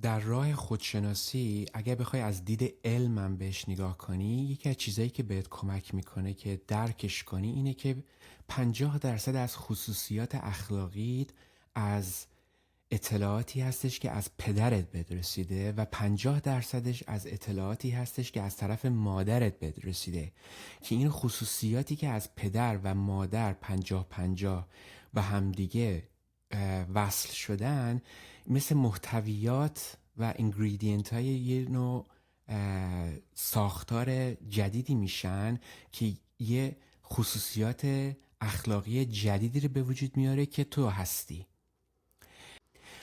در راه خودشناسی اگر بخوای از دید علمم بهش نگاه کنی، یکی از چیزایی که بهت کمک میکنه که درکش کنی اینه که 50% از خصوصیات اخلاقیت از اطلاعاتی هستش که از پدرت بهت رسیده و 50% از اطلاعاتی هستش که از طرف مادرت بهت رسیده، که این خصوصیاتی که از پدر و مادر 50-50 و همدیگه وصل شدن مثل محتویات و انگریدینت های یه نوع ساختار جدیدی میشن که یه خصوصیات اخلاقی جدیدی رو به وجود میاره که تو هستی.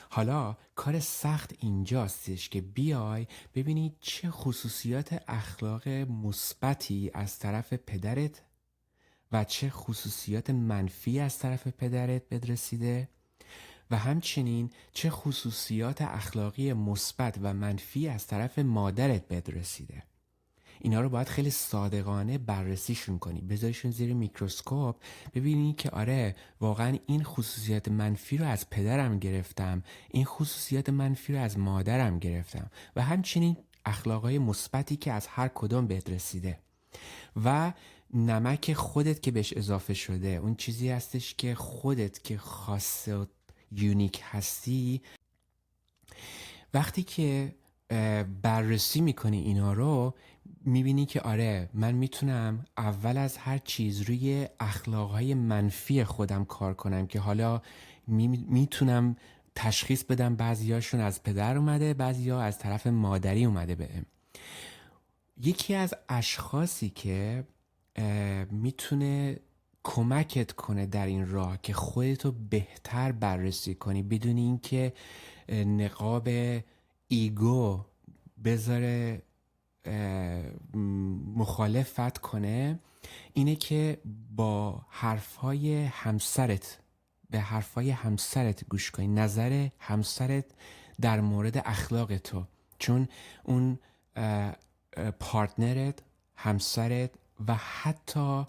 حالا کار سخت اینجاستش که بیای ببینی چه خصوصیات اخلاق مثبتی از طرف پدرت و چه خصوصیات منفی از طرف پدرت بهت رسیده و همچنین چه خصوصیات اخلاقی مثبت و منفی از طرف مادرت بهت رسیده. اینا رو باید خیلی صادقانه بررسیشون کنی، بذاریشون زیر میکروسکوپ، ببینی که آره واقعا این خصوصیات منفی رو از پدرم گرفتم، این خصوصیات منفی رو از مادرم گرفتم و همچنین اخلاقای مثبتی که از هر کدوم بهت رسیده و نمک خودت که بهش اضافه شده، اون چیزی هستش که خودت که خاص و یونیک هستی. وقتی که بررسی میکنی اینا رو میبینی که آره من میتونم اول از هر چیز روی اخلاقهای منفی خودم کار کنم که حالا میتونم تشخیص بدم بعضیاشون از پدر اومده، بعضیا از طرف مادری اومده بهم. یکی از اشخاصی که میتونه کمکت کنه در این راه که خودتو بهتر بررسی کنی بدون اینکه نقاب ایگو بذاره مخالفت کنه، اینه که با حرفای همسرت به حرفای همسرت گوش کنی، نظر همسرت در مورد اخلاق تو، چون اون پارتنرت، همسرت و حتی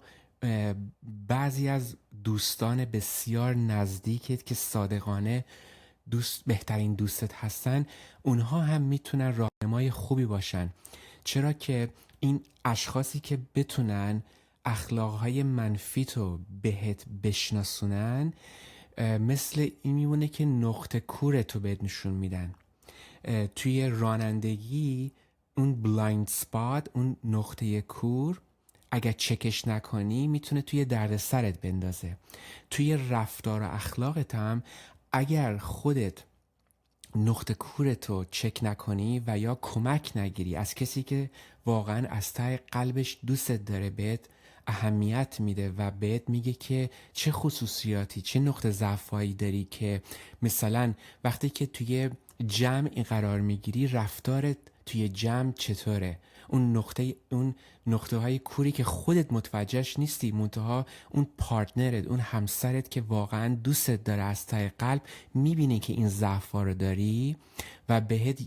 بعضی از دوستان بسیار نزدیکت که صادقانه بهترین دوستت هستن، اونها هم میتونن راهنمای خوبی باشن. چرا که این اشخاصی که بتونن اخلاقهای منفی تو بهت بشناسونن مثل این میمونه که نقطه کور تو بهت نشون میدن. توی رانندگی اون بلایند سپات، اون نقطه کور، اگر چکش نکنی میتونه توی درد سرت بندازه. توی رفتار و اخلاقت هم اگر خودت نقطه کورتو چک نکنی و یا کمک نگیری از کسی که واقعا از ته قلبش دوستت داره، بهت اهمیت میده و بهت میگه که چه خصوصیاتی، چه نقطه ضعفایی داری، که مثلا وقتی که توی جمع قرار میگیری رفتارت توی جمع چطوره، اون نقطه های کوری که خودت متوجهش نیستی، منتها اون پارتنرت، اون همسرت که واقعا دوستت داره از ته قلب میبینه که این ضعفا رو داری و بهت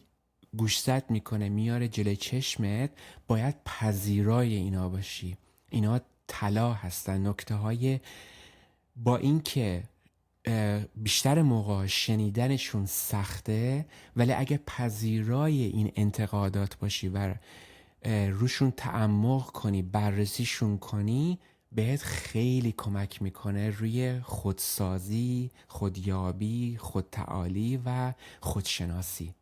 گوشزد میکنه، میاره جلوی چشمت، باید پذیرای اینا باشی. اینا طلا هستن، نکته های با این که بیشتر موقع شنیدنشون سخته، ولی اگه پذیرای این انتقادات باشی و روشون تعمق کنی، بررسیشون کنی، بهت خیلی کمک میکنه روی خودسازی، خودیابی، خودتعالی و خودشناسی.